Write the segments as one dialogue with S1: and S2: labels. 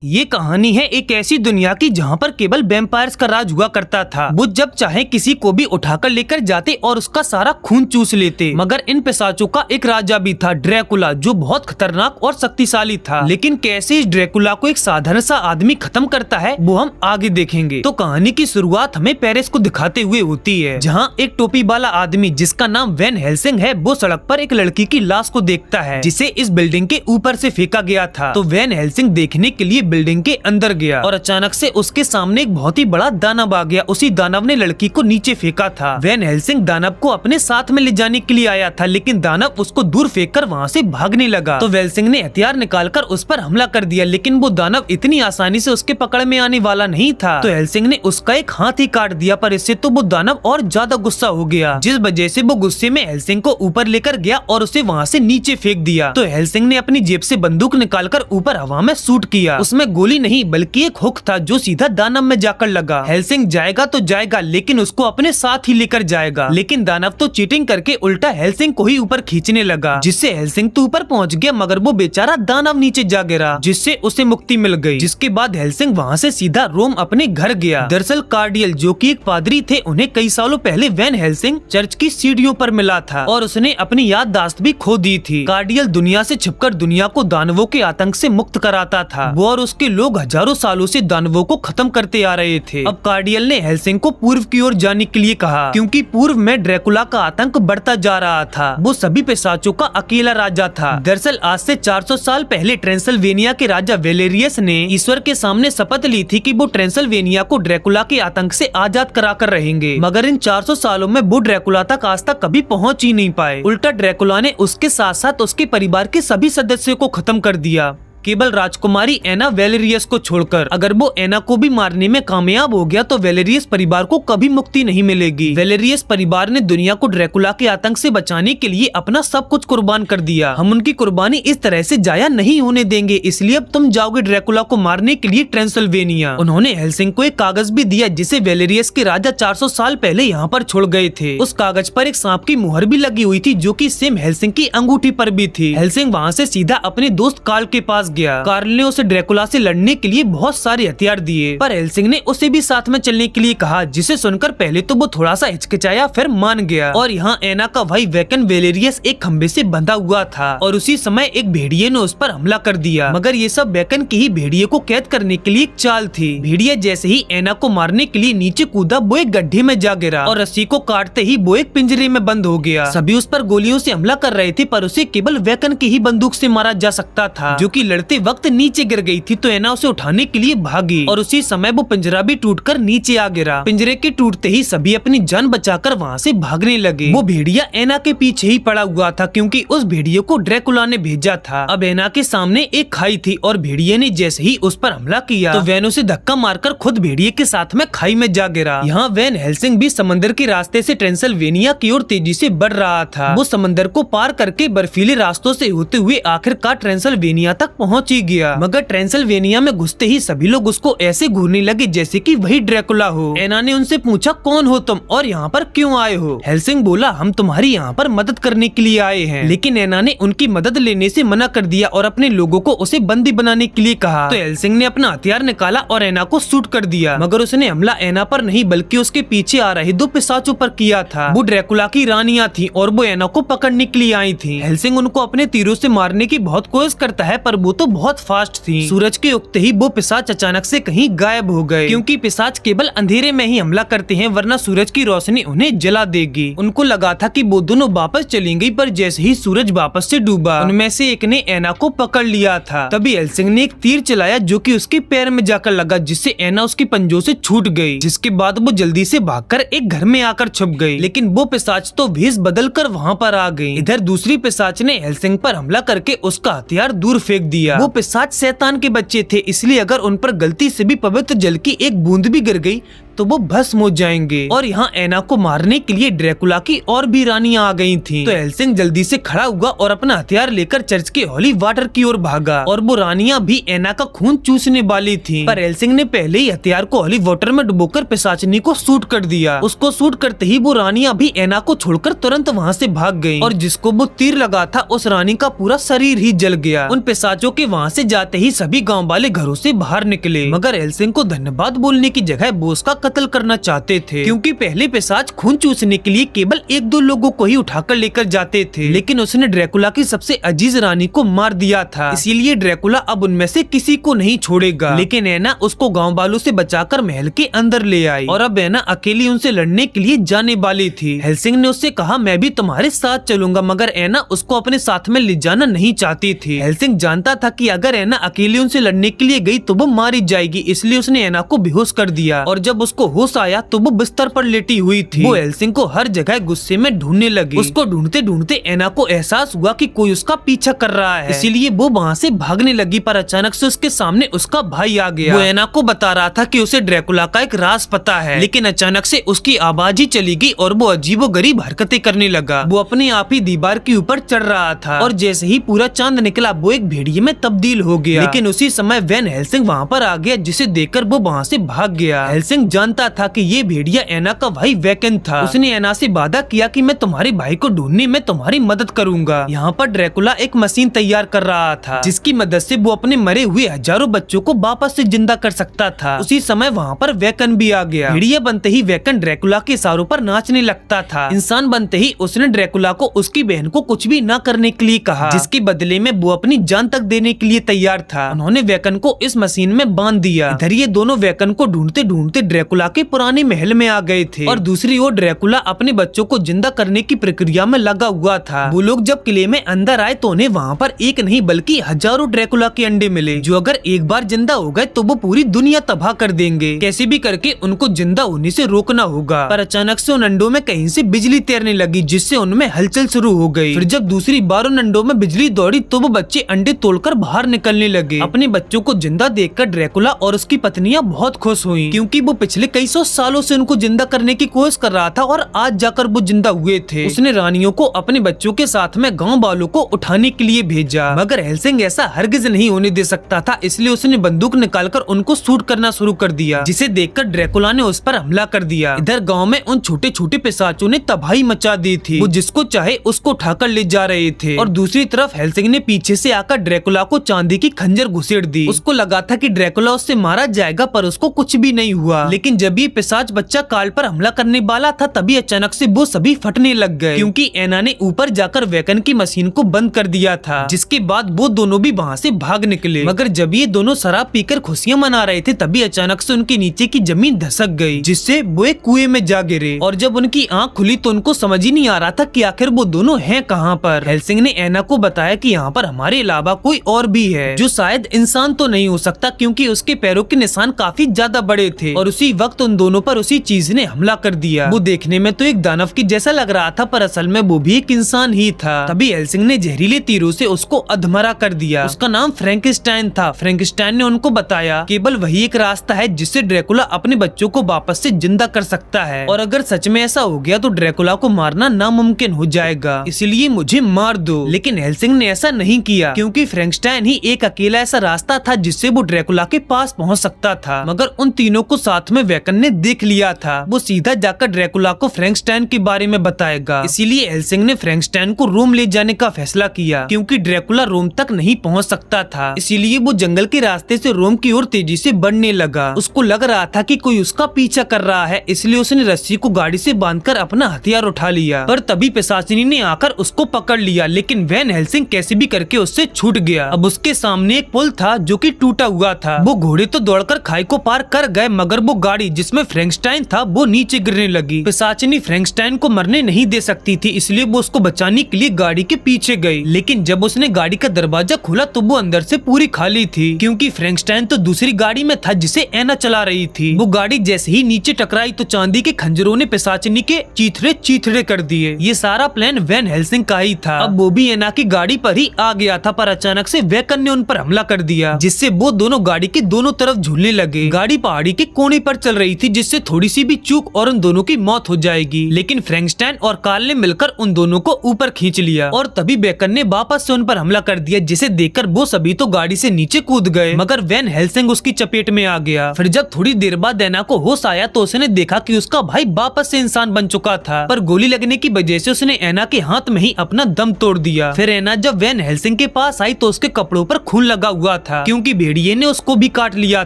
S1: ये कहानी है एक ऐसी दुनिया की जहाँ पर केवल वैम्पायर्स का राज हुआ करता था। वो जब चाहे किसी को भी उठाकर लेकर जाते और उसका सारा खून चूस लेते। मगर इन पिशाचों का एक राजा भी था, ड्रैकुला, जो बहुत खतरनाक और शक्तिशाली था। लेकिन कैसे इस ड्रैकुला को एक साधारण सा आदमी खत्म करता है वो हम आगे देखेंगे। तो कहानी की शुरुआत हमें पेरिस को दिखाते हुए होती है, जहाँ एक टोपी वाला आदमी जिसका नाम वैन हेल्सिंग है, वो सड़क पर एक लड़की की लाश को देखता है जिसे इस बिल्डिंग के ऊपर से फेंका गया था। तो वैन हेल्सिंग देखने के लिए बिल्डिंग के अंदर गया और अचानक से उसके सामने एक बहुत ही बड़ा दानव आ गया। उसी दानव ने लड़की को नीचे फेंका था। वैन हेल्सिंग दानव को अपने साथ में ले जाने के लिए आया था, लेकिन दानव उसको दूर फेंककर वहाँ से भागने लगा। तो हेल्सिंग ने हथियार निकालकर उस पर हमला कर दिया, लेकिन वो दानव इतनी आसानी से उसके पकड़ में आने वाला नहीं था। तो हेल्सिंग ने उसका एक हाथ ही काट दिया, पर इससे तो वो दानव और ज्यादा गुस्सा हो गया, जिस वजह से वो गुस्से में हेल्सिंग को ऊपर लेकर गया और उसे वहाँ से नीचे फेंक दिया। तो हेल्सिंग ने अपनी जेब से बंदूक निकालकर ऊपर हवा में शूट किया। उसमें गोली नहीं बल्कि एक हुक था जो सीधा दानव में जाकर लगा। हेल्सिंग जाएगा तो जाएगा, लेकिन उसको अपने साथ ही लेकर जाएगा। लेकिन दानव तो चीटिंग करके उल्टा हेल्सिंग को ही ऊपर खींचने लगा, जिससे हेल्सिंग तो ऊपर पहुंच गया, मगर वो बेचारा दानव नीचे जा गिरा, जिससे उसे मुक्ति मिल गई। जिसके बाद हेल्सिंग वहाँ से सीधा रोम अपने घर गया। दरअसल कार्डियल, जो कि एक पादरी थे, उन्हें कई सालों पहले वैन हेल्सिंग चर्च की सीढ़ियों पर मिला था और उसने अपनी याददाश्त भी खो दी थी। कार्डियल दुनिया से छिपकर दुनिया को दानवों के आतंक से मुक्त कराता था। वो और उसके लोग हजारों सालों से दानवों को खत्म करते आ रहे थे। अब कार्डियल ने हेल्सिंग को पूर्व की ओर जाने के लिए कहा, क्योंकि पूर्व में ड्रैकुला का आतंक बढ़ता जा रहा था। वो सभी पिशाचों का अकेला राजा था। दरअसल आज से 400 साल पहले ट्रांसिल्वेनिया के राजा वेलेरियस ने ईश्वर के सामने शपथ ली थी कि वो ट्रांसिल्वेनिया को ड्रैकुला के आतंक से आजाद कराकर रहेंगे। मगर इन 400 सालों में वो ड्रैकुला तक आज तक कभी पहुँच ही नहीं पाए। उल्टा ड्रैकुला ने उसके साथ साथ उसके परिवार के सभी सदस्यों को खत्म कर दिया, केवल राजकुमारी एना वेलेरियस को छोड़कर। अगर वो एना को भी मारने में कामयाब हो गया तो वेलेरियस परिवार को कभी मुक्ति नहीं मिलेगी। वेलेरियस परिवार ने दुनिया को ड्रैकुला के आतंक से बचाने के लिए अपना सब कुछ कुर्बान कर दिया। हम उनकी कुर्बानी इस तरह से जाया नहीं होने देंगे, इसलिए अब तुम जाओगे ड्रैकुला को मारने के लिए ट्रांसिल्वेनिया। उन्होंने हेल्सिंग को एक कागज भी दिया जिसे वेलेरियस के राजा 400 साल पहले यहाँ पर छोड़ गए थे। उस कागज पर एक सांप की मुहर भी लगी हुई थी, जो कि सेम हेल्सिंग की अंगूठी पर भी थी। हेल्सिंग वहाँ से सीधा अपने दोस्त कार्ल के पास गया। कार्ल ने उसे ड्रैकुला से लड़ने के लिए बहुत सारे हथियार दिए, पर हेल्सिंग ने उसे भी साथ में चलने के लिए कहा, जिसे सुनकर पहले तो वो थोड़ा सा हिचकिचाया, फिर मान गया। और यहाँ एना का भाई वैकन वेलेरियस एक खंबे से बंधा हुआ था और उसी समय एक भेड़िए ने उस पर हमला कर दिया। मगर ये सब वैकन के ही भेड़िए को कैद करने के लिए एक चाल थी। भेड़िया जैसे ही एना को मारने के लिए नीचे कूदा, वो एक गड्ढे में जा गिरा और रस्सी को काटते ही वो एक पिंजरे में बंद हो गया। सभी उस पर गोलियों से हमला कर रहे थे, पर उसे केवल वैकन की ही बंदूक से मारा जा सकता था, जो कि लड़ते वक्त नीचे गिर गई थी। तो एना उसे उठाने के लिए भागी और उसी समय वो पिंजरा भी टूटकर नीचे आ गिरा। पिंजरे के टूटते ही सभी अपनी जान बचाकर वहाँ से भागने लगे। वो भेड़िया एना के पीछे ही पड़ा हुआ था, क्योंकि उस भेड़िए को ड्रैकुला ने भेजा था। अब एना के सामने एक खाई थी और भेड़िए ने जैसे ही उस पर हमला किया तो वैन उसे धक्का मारकर खुद भेड़िए के साथ में खाई में जा गिरा। यहाँ वैन हेल्सिंग भी समंदर के रास्ते से ट्रांसिल्वेनिया की ओर तेजी से बढ़ रहा था। वो समंदर को पार करके बर्फीले रास्तों से होते हुए आखिरकार ट्रांसिल्वेनिया तक पहुँच ही गया। मगर ट्रांसिल्वेनिया में घुसते ही सभी लोग उसको ऐसे घूरने लगे जैसे कि वही ड्रैकुला हो। एना ने उनसे पूछा, कौन हो तुम और यहाँ पर क्यों आए हो? हेल्सिंग बोला, हम तुम्हारी यहाँ पर मदद करने के लिए आए हैं। लेकिन एना ने उनकी मदद लेने से मना कर दिया और अपने लोगों को उसे बंदी बनाने के लिए कहा। तो हेल्सिंग ने अपना हथियार निकाला और एना को शूट कर दिया, मगर उसने हमला एना पर नहीं बल्कि उसके पीछे आ रहे 2 पिशाचों पर किया था। वो ड्रैकुला की रानियां थी और वो एना को पकड़ने के लिए आई थी। हेल्सिंग उनको अपने तीरों से मारने की बहुत कोशिश करता है, पर वो तो बहुत फास्ट थी। सूरज के उगते ही वो पिशाच अचानक से कहीं गायब हो गए, क्योंकि पिशाच केवल अंधेरे में ही हमला करते हैं, वरना सूरज की रोशनी उन्हें जला देगी। उनको लगा था कि वो दोनों वापस चलेंगी, पर जैसे ही सूरज वापस से डूबा, उनमें से एक ने एना को पकड़ लिया था। तभी हेल्सिंग ने एक तीर चलाया जो कि उसके पैर में जाकर लगा, जिससे एना उसके पंजों से छूट गई। जिसके बाद वो जल्दी से भागकर एक घर में आकर छुप गई। लेकिन वो पिशाच तो भेष बदल कर वहाँ पर आ गई। इधर दूसरी पिशाच ने हेल्सिंग पर हमला करके उसका हथियार दूर फेंक दिया। वो पिशाच शैतान के बच्चे थे, इसलिए अगर उन पर गलती से भी पवित्र जल की एक बूंद भी गिर गई तो वो भस्म हो जाएंगे। और यहाँ एना को मारने के लिए ड्रैकुला की और भी रानियां आ गई थी। तो हेल्सिंग जल्दी से खड़ा हुआ और अपना हथियार लेकर चर्च के हॉली वाटर की ओर भागा और वो रानियां भी एना का खून चूसने वाली थी। पर हेल्सिंग ने पहले ही हथियार को हॉली वाटर में डुबोकर पिशाचिनी को शूट कर दिया। उसको शूट करते ही वो रानियां भी एना को छोड़कर तुरंत वहाँ से भाग गयी और जिसको वो तीर लगा था उस रानी का पूरा शरीर ही जल गया। उन पिशाचों के वहाँ से जाते ही सभी गाँव वाले घरों से बाहर निकले, मगर हेल्सिंग को धन्यवाद बोलने की जगह बोस का कत्ल करना चाहते थे, क्योंकि पहले पिशाच खून चूसने के लिए केवल 1-2 लोगों को ही उठाकर लेकर जाते थे, लेकिन उसने ड्रैकुला की सबसे अजीज रानी को मार दिया था। इसीलिए ड्रैकुला अब उनमें से किसी को नहीं छोड़ेगा। लेकिन एना उसको गाँव वालों से बचाकर महल के अंदर ले आई और अब एना अकेली उनसे लड़ने के लिए जाने वाली थी। हेल्सिंग ने उससे कहा मैं भी तुम्हारे साथ चलूंगा, मगर एना उसको अपने साथ में ले जाना नहीं चाहती थी। हेल्सिंग जानता था कि अगर एना अकेली उनसे लड़ने के लिए गई तो वो मारी जाएगी, इसलिए उसने एना को बेहोश कर दिया और जब उसको होश आया तो वो बिस्तर पर लेटी हुई थी। वो हेल्सिंग को हर जगह गुस्से में ढूंढने लगी। उसको ढूंढते ढूंढते एना को एहसास हुआ कि कोई उसका पीछा कर रहा है, इसीलिए वो वहाँ से भागने लगी। पर अचानक से उसके सामने उसका भाई आ गया। वो एना को बता रहा था कि उसे ड्रैकुला का एक राज पता है, लेकिन अचानक से उसकी आवाज ही चली गई और वो अजीबोगरीब हरकतें करने लगा। वो अपने आप ही दीवार के ऊपर चढ़ रहा था और जैसे ही पूरा चांद निकला वो एक भेड़िए में तब्दील हो गया। लेकिन उसी समय वैन हेल्सिंग वहाँ पर आ गया, जिसे देखकर वो वहाँ से भाग गया। हेल्सिंग जानता था कि ये भेड़िया एना का भाई वैकन था। उसने एना से वादा किया कि मैं तुम्हारे भाई को ढूंढने में तुम्हारी मदद करूंगा। यहाँ पर ड्रैकुला एक मशीन तैयार कर रहा था, जिसकी मदद से वो अपने मरे हुए हजारों बच्चों को वापस से जिंदा कर सकता था। उसी समय वहाँ पर वैकन भी आ गया। भेड़िया बनते ही वैकन ड्रैकुला के इशारों पर नाचने लगता था। इंसान बनते ही उसने ड्रैकुला को उसकी बहन को कुछ भी न करने के लिए कहा, जिसके बदले में वो अपनी जान तक देने के लिए तैयार था। उन्होंने वैकन को इस मशीन में बांध दिया। इधर ये दोनों वैकन को ढूंढते ढूंढते ड्रैकुला के पुराने महल में आ गए थे और दूसरी ओर ड्रैकुला अपने बच्चों को जिंदा करने की प्रक्रिया में लगा हुआ था। वो लोग जब किले में अंदर आए तो उन्हें वहाँ पर एक नहीं बल्कि हजारों ड्रैकुला के अंडे मिले, जो अगर एक बार जिंदा हो गए तो वो पूरी दुनिया तबाह कर देंगे। कैसे भी करके उनको जिंदा होने से रोकना होगा। पर अचानक से उन अंडों में कहीं से बिजली तैरने लगी, जिससे उनमें हलचल शुरू हो गई। फिर जब दूसरी बार उन अंडों में बिजली दौड़ी तो वो बच्चे अंडे तोड़कर बाहर निकलने लगे। अपने बच्चों को जिंदा देखकर ड्रैकुला और उसकी पत्नियां बहुत खुश हुई, क्योंकि वो पिछले कई सौ सालों से उनको जिंदा करने की कोशिश कर रहा था और आज जाकर वो जिंदा हुए थे। उसने रानियों को अपने बच्चों के साथ में गांव वालों को उठाने के लिए भेजा, मगर हेल्सिंग ऐसा हरगिज नहीं होने दे सकता था, इसलिए उसने बंदूक निकालकर उनको शूट करना शुरू कर दिया, जिसे देखकर ड्रैकुला ने उस पर हमला कर दिया। इधर गाँव में उन छोटे छोटे पिशाचों ने तबाही मचा दी थी। वो जिसको चाहे उसको उठाकर ले जा रहे थे और दूसरी तरफ हेल्सिंग ने पीछे से आकर ड्रैकुला को चांदी की खंजर घुसेड़ दी। उसको लगा था कि ड्रैकुला उससे मारा जाएगा, पर उसको कुछ भी नहीं हुआ। लेकिन जब ये पिशाच बच्चा कार्ल पर हमला करने वाला था तभी अचानक से वो सभी फटने लग गए, क्योंकि एना ने ऊपर जाकर वैकन की मशीन को बंद कर दिया था। जिसके बाद वो दोनों भी वहाँ से भाग निकले। मगर जब ये दोनों शराब पीकर खुशियाँ मना रहे थे तभी अचानक से उनके नीचे की जमीन धसक गई, जिससे वो एक कुएं में जा गिरे। और जब उनकी आँख खुली तो उनको समझ ही नहीं आ रहा था कि आखिर वो दोनों हैं कहाँ पर। हेल्सिंग ने एना को बताया कि यहाँ पर हमारे अलावा कोई और भी है, जो शायद इंसान तो नहीं हो सकता, क्योंकि उसके पैरों के निशान काफी ज्यादा बड़े थे। और उसी वक्त उन दोनों पर उसी चीज ने हमला कर दिया। वो देखने में तो एक दानव की जैसा लग रहा था, पर असल में वो भी एक इंसान ही था। तभी हेल्सिंग ने जहरीले तीरों से उसको अधमरा कर दिया। उसका नाम फ्रैंकेस्टाइन था। फ्रैंकेस्टाइन ने उनको बताया केवल वही एक रास्ता है जिससे ड्रैकुला अपने बच्चों को वापस से जिंदा कर सकता है, और अगर सच में ऐसा हो गया तो ड्रैकुला को मारना नामुमकिन हो जाएगा, इसलिए मुझे मार दो। लेकिन हेल्सिंग ने ऐसा नहीं किया, क्योंकि फ्रैंकेस्टाइन ही एक अकेला ऐसा रास्ता था जिससे वो ड्रैकुला के पास पहुंच सकता था। मगर उन तीनों को साथ में वैकन ने देख लिया था। वो सीधा जाकर ड्रैकुला को फ्रैंकेस्टाइन के बारे में बताएगा। इसीलिए हेल्सिंग ने फ्रैंकेस्टाइन को रोम ले जाने का फैसला किया, क्योंकि ड्रैकुला रोम तक नहीं पहुंच सकता था। इसीलिए वो जंगल के रास्ते से रोम की ओर तेजी से बढ़ने लगा। उसको लग रहा था कि कोई उसका पीछा कर रहा है, इसलिए उसने रस्सी को गाड़ी से बांधकर अपना हथियार उठा लिया। पर तभी पिशाचिनी ने आकर उसको पकड़ लिया, लेकिन वैन हेल्सिंग कैसे भी करके उससे छूट गया। अब उसके सामने एक पुल था जो कि टूटा हुआ था। वो घोड़े तो दौड़कर खाई को पार कर गए, मगर वो गाड़ी जिसमें फ्रैंकेस्टाइन था वो नीचे गिरने लगी। पिशाचिनी फ्रैंकेस्टाइन को मरने नहीं दे सकती थी, इसलिए वो उसको बचाने के लिए गाड़ी के पीछे गई। लेकिन जब उसने गाड़ी का दरवाजा खोला तो वो अंदर से पूरी खाली थी, क्योंकि फ्रैंकेस्टाइन तो दूसरी गाड़ी में था जिसे एना चला रही थी। वो गाड़ी जैसे ही नीचे टकराई तो चांदी के खंजरों ने पिशाचिनी के चीथड़े चीथड़े कर दिए। ये सारा प्लान वैन हेल्सिंग का ही था। अब वो भी एना की गाड़ी पर ही आ गया था, पर अचानक से वैकन ने उन पर हमला कर दिया, जिससे वो दोनों गाड़ी के दोनों तरफ झूलने लगे। गाड़ी पहाड़ी के कोने पर चल रही थी जिससे थोड़ी सी भी चूक और उन दोनों की मौत हो जाएगी, लेकिन फ्रैंकस्टाइन और कार्ल ने मिलकर उन दोनों को ऊपर खींच लिया और तभी बेकन ने वापस से उन पर हमला कर दिया, जिसे देखकर वो सभी तो गाड़ी से नीचे कूद गए, मगर वैन हेल्सिंग उसकी चपेट में आ गया। फिर जब थोड़ी देर बाद एना को होश आया तो उसने देखा कि उसका भाई वापस से इंसान बन चुका था, पर गोली लगने की वजह से उसने एना के हाथ में ही अपना दम तोड़ दिया। फिर एना जब वैन हेल्सिंग के पास आई तो उसके कपड़ों पर खून लगा हुआ था, क्योंकि भेड़िए ने उसको भी काट लिया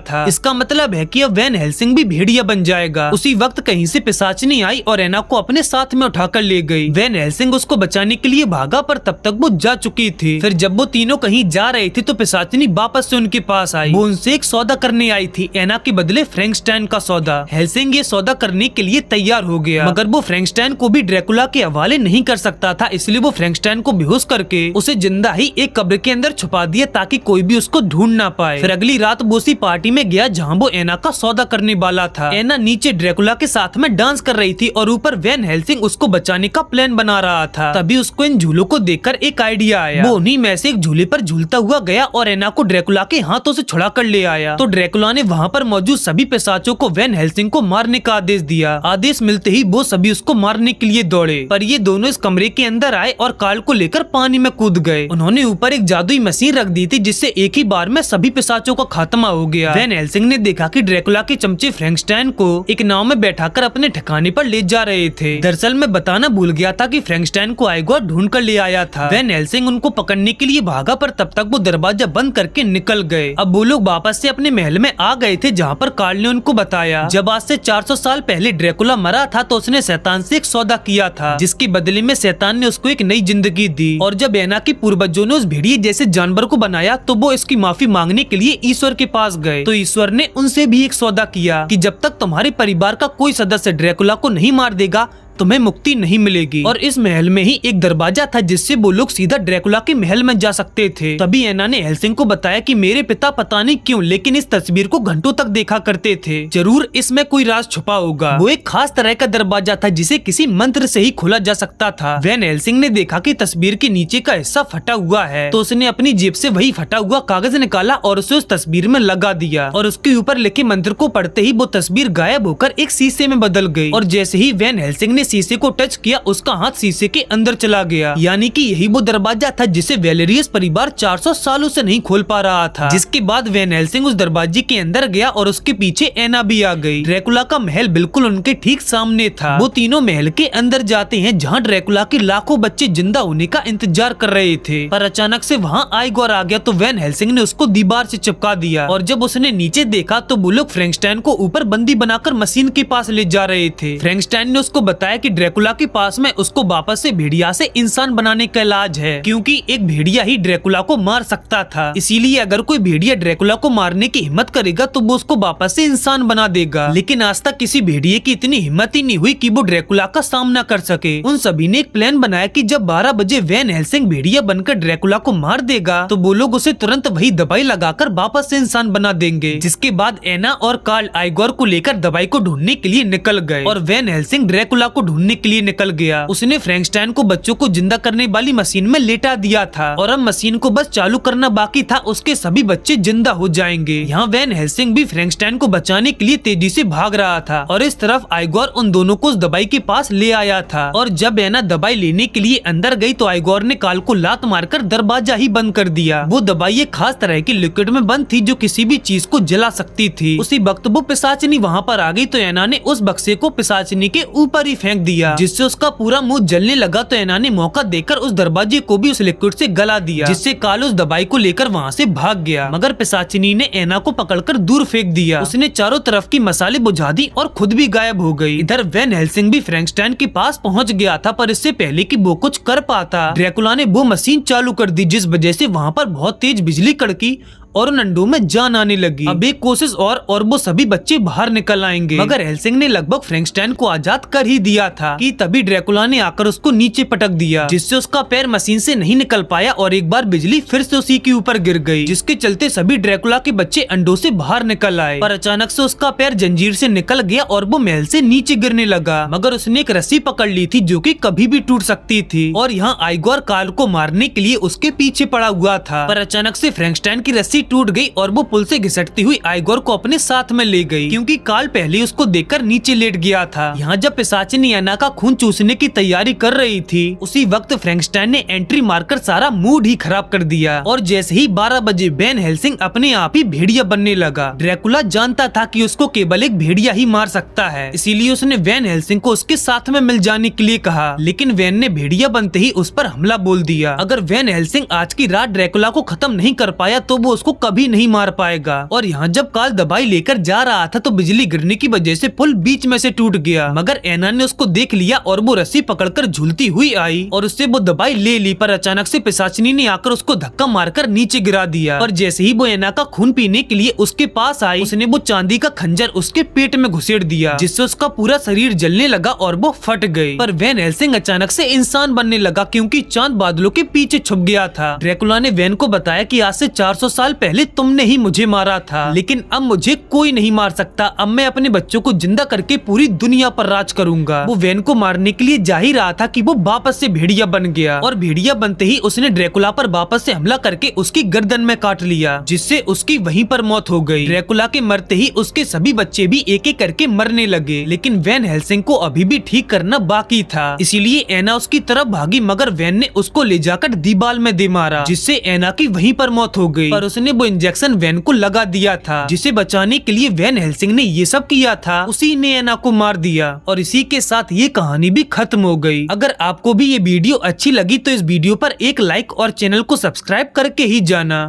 S1: था। इसका मतलब है कि अब वैन हेल्सिंग भी भेड़िया बन जाएगा। उसी वक्त कहीं से पिशाचनी आई और एना को अपने साथ में उठाकर ले गई। वैन हेल्सिंग उसको बचाने के लिए भागा, पर तब तक वो जा चुकी थी। फिर जब वो तीनों कहीं जा रहे थे तो पिशाचनी वापस से उनके पास आई। वो उनसे एक सौदा करने आई थी, एना के बदले फ्रैंकस्टाइन का सौदा। हेल्सिंग ये सौदा करने के लिए तैयार हो गया, मगर वो फ्रैंकस्टाइन को भी ड्रैकुला के हवाले नहीं कर सकता था, इसलिए वो फ्रैंकस्टाइन को बेहोश करके उसे जिंदा ही एक कब्र के अंदर छुपा दिया ताकि कोई भी उसको ढूंढ ना पाए। फिर अगली रात वो उसी पार्टी में गया जहाँ वो एना का सौदा करने वाला था। एना नीचे ड्रैकुला के साथ में डांस कर रही थी और ऊपर वैन हेल्सिंग उसको बचाने का प्लान बना रहा था। तभी उसको इन झूलों को देखकर एक आइडिया आया। वो उन्हीं में से एक झूले पर झूलता हुआ गया और एना को ड्रैकुला के हाथों से छुड़ा कर ले आया। तो ड्रैकुला ने वहाँ पर मौजूद सभी पिशाचों को वैन हेल्सिंग को मारने का आदेश दिया। आदेश मिलते ही वो सभी उसको मारने के लिए दौड़े, पर ये दोनों इस कमरे के अंदर आए और कार्ल को लेकर पानी में कूद गए। उन्होंने ऊपर एक जादुई मशीन रख दी थी जिससे एक ही बार में सभी पिशाचों का खात्मा हो गया। वैन हेल्सिंग ने देखा कि ड्रैकुला के चमचे फ्रैंकस्टाइन को एक नाव में बैठाकर अपने ठिकाने पर ले जा रहे थे। दरअसल मैं बताना भूल गया था कि फ्रैंकस्टाइन को आइगोर ढूंढ कर ले आया था। वैन हेल्सिंग उनको पकड़ने के लिए भागा, पर तब तक वो दरवाजा बंद करके निकल गए। अब वो लोग वापस से अपने महल में आ गए थे, जहाँ पर कार्ल ने उनको बताया जब आज से 400 साल पहले ड्रैकुला मरा था तो उसने शैतान से एक सौदा किया था, जिसके बदले में शैतान ने उसको एक नई जिंदगी दी। और जब एना के पूर्वजों ने उस भेड़िए जैसे जानवर को बनाया तो वो इसकी माफी मांगने के लिए ईश्वर के पास गए। तो ईश्वर ने उनसे भी एक सौदा किया कि जब तक तुम्हारे परिवार का कोई सदस्य ड्रैकुला को नहीं मार देगा तुम्हें मुक्ति नहीं मिलेगी। और इस महल में ही एक दरवाजा था जिससे वो लोग सीधा ड्रैकुला के महल में जा सकते थे। तभी एना ने हेल्सिंग को बताया कि मेरे पिता पता नहीं क्यों लेकिन इस तस्वीर को घंटों तक देखा करते थे, जरूर इसमें कोई राज छुपा होगा। वो एक खास तरह का दरवाजा था जिसे किसी मंत्र से ही खोला जा सकता था। वैन हेल्सिंग ने देखा कि तस्वीर के नीचे का हिस्सा फटा हुआ है, तो उसने अपनी जेब से वही फटा हुआ कागज निकाला और उसे उस तस्वीर में लगा दिया और उसके ऊपर लिखे मंत्र को पढ़ते ही वो तस्वीर गायब होकर एक शीशे में बदल गई। और जैसे ही वैन हेल्सिंग ने शीशे को टच किया उसका हाथ शीशे के अंदर चला गया, यानी कि यही वो दरवाजा था जिसे वेलेरियस परिवार 400 सालों से नहीं खोल पा रहा था। जिसके बाद वैन हेल्सिंग उस दरवाजे के अंदर गया और उसके पीछे एना भी आ गई। ड्रैकुला का महल बिल्कुल उनके ठीक सामने था। वो तीनों महल के अंदर जाते हैं जहाँ ड्रैकुला के लाखों बच्चे जिंदा होने का इंतजार कर रहे थे, पर अचानक से वहाँ आइगोर आ गया तो वैन हेल्सिंग ने उसको दीवार से चिपका दिया। और जब उसने नीचे देखा तो वो लोग फ्रैंकस्टाइन को ऊपर बंदी बनाकर मशीन के पास ले जा रहे थे। फ्रैंकस्टाइन ने उसको बताया कि ड्रैकुला के पास में उसको वापस से भेड़िया से इंसान बनाने का इलाज है, क्योंकि एक भेड़िया ही ड्रैकुला को मार सकता था। इसीलिए अगर कोई भेड़िया ड्रैकुला को मारने की हिम्मत करेगा तो वो उसको वापस से इंसान बना देगा। लेकिन आज तक किसी भेड़िए की इतनी हिम्मत ही नहीं हुई कि वो ड्रैकुला का सामना कर सके। उन सभी ने एक प्लान बनाया कि जब 12 बजे वैन हेल्सिंग भेड़िया बनकर ड्रैकुला को मार देगा तो वो लोग उसे तुरंत वही दवाई लगाकर वापस से इंसान बना देंगे। जिसके बाद एना और कार्ल आइगोर को लेकर दवाई को ढूंढने के लिए निकल गए और वैन हेल्सिंग ड्रैकुला को ढूंढने के लिए निकल गया। उसने फ्रैंकस्टाइन को बच्चों को जिंदा करने वाली मशीन में लेटा दिया था और अब मशीन को बस चालू करना बाकी था, उसके सभी बच्चे जिंदा हो जाएंगे। यहाँ वैन हेल्सिंग भी फ्रैंकस्टाइन को बचाने के लिए तेजी से भाग रहा था और इस तरफ आइगोर उन दोनों को उस दवाई के पास ले आया था। और जब एना दवाई लेने के लिए अंदर गई तो आइगोर ने कार्ल को लात मारकर दरवाजा ही बंद कर दिया। वो दवाई एक खास तरह की लिक्विड में बंद थी जो किसी भी चीज को जला सकती थी। उसी वक्त वो पिशाचनी वहाँ पर आ गई तो एना ने उस बक्से को पिशाचनी के ऊपर ही फेंक दिया, जिससे उसका पूरा मुंह जलने लगा। तो एना ने मौका देकर उस दरवाजे को भी उस लिक्विड से गला दिया, जिससे कार्ल उस दवाई को लेकर वहाँ से भाग गया। मगर पिशाचिनी ने एना को पकड़कर दूर फेंक दिया। उसने चारों तरफ की मसाले बुझा दी और खुद भी गायब हो गई। इधर वैन हेल्सिंग भी फ्रैंकस्टाइन के पास पहुँच गया था, पर इससे पहले कि वो कुछ कर पाता ड्रैकुला ने वो मशीन चालू कर दी, जिस वजह से वहाँ पर बहुत तेज बिजली कड़की और उन अंडों में जान आने लगी। अब एक कोशिश और वो सभी बच्चे बाहर निकल आएंगे, मगर हेल्सिंग ने लगभग फ्रैंकस्टाइन को आजाद कर ही दिया था कि तभी ड्रैकुला ने आकर उसको नीचे पटक दिया, जिससे उसका पैर मशीन से नहीं निकल पाया और एक बार बिजली फिर से उसी के ऊपर गिर गई, जिसके चलते सभी ड्रैकुला के बच्चे अंडों से बाहर निकल आए। पर अचानक से उसका पैर जंजीर से निकल गया और वो महल से नीचे गिरने लगा, मगर उसने एक रस्सी पकड़ ली थी जो कि कभी भी टूट सकती थी। और यहाँ आइगोर कार्ल को मारने के लिए उसके पीछे पड़ा हुआ था, पर अचानक से फ्रैंकस्टाइन की रस्सी टूट गई और वो पुल से घिसटती हुई आइगोर को अपने साथ में ले गई, क्योंकि कार्ल पहले उसको देखकर नीचे लेट गया था। यहाँ जब पिशाचिनी एना का खून चूसने की तैयारी कर रही थी, उसी वक्त फ्रैंकस्टाइन ने एंट्री मारकर सारा मूड ही खराब कर दिया और जैसे ही 12 बजे वैन हेल्सिंग अपने आप ही भेड़िया बनने लगा। ड्रैकुला जानता था कि उसको केवल एक भेड़िया ही मार सकता है, इसीलिए उसने वैन हेल्सिंग को उसके साथ में मिल जाने के लिए कहा, लेकिन वैन ने भेड़िया बनते ही उस पर हमला बोल दिया। अगर वैन हेल्सिंग आज की रात ड्रैकुला को खत्म नहीं कर पाया तो वो उसको कभी नहीं मार पाएगा। और यहाँ जब कार्ल दवाई लेकर जा रहा था तो बिजली गिरने की वजह से पुल बीच में से टूट गया, मगर एना ने उसको देख लिया और वो रस्सी पकड़कर झूलती हुई आई और उससे वो दवाई ले ली। पर अचानक से पिशाचिनी ने आकर उसको धक्का मारकर नीचे गिरा दिया और जैसे ही वो एना का खून पीने के लिए उसके पास आई, उसने वो चांदी का खंजर उसके पेट में घुसेड़ दिया, जिससे उसका पूरा शरीर जलने लगा और वो फट गई। पर वैन हेल्सिंग अचानक से इंसान बनने लगा क्योंकि चांद बादलों के पीछे छुप गया था। ड्रैकुला ने वैन को बताया कि आज से 400 साल पहले तुमने ही मुझे मारा था, लेकिन अब मुझे कोई नहीं मार सकता। अब मैं अपने बच्चों को जिंदा करके पूरी दुनिया पर राज करूंगा। वो वैन को मारने के लिए जा ही रहा था कि वो वापस से भेड़िया बन गया और भेड़िया बनते ही उसने ड्रैकुला पर वापस से हमला करके उसकी गर्दन में काट लिया, जिससे उसकी वहीं पर मौत हो गई। ड्रैकुला के मरते ही उसके सभी बच्चे भी एक एक करके मरने लगे, लेकिन वैन हेल्सिंग को अभी भी ठीक करना बाकी था, इसीलिए एना उसकी तरफ भागी, मगर वैन ने उसको ले जाकर दीवार में दे मारा, जिससे एना की वहीं पर मौत हो गई। पर उसने वो इंजेक्शन वैन को लगा दिया था, जिसे बचाने के लिए वैन हेल्सिंग ने ये सब किया था, उसी ने एना को मार दिया। और इसी के साथ ये कहानी भी खत्म हो गई। अगर आपको भी ये वीडियो अच्छी लगी तो इस वीडियो पर एक लाइक और चैनल को सब्सक्राइब करके ही जाना।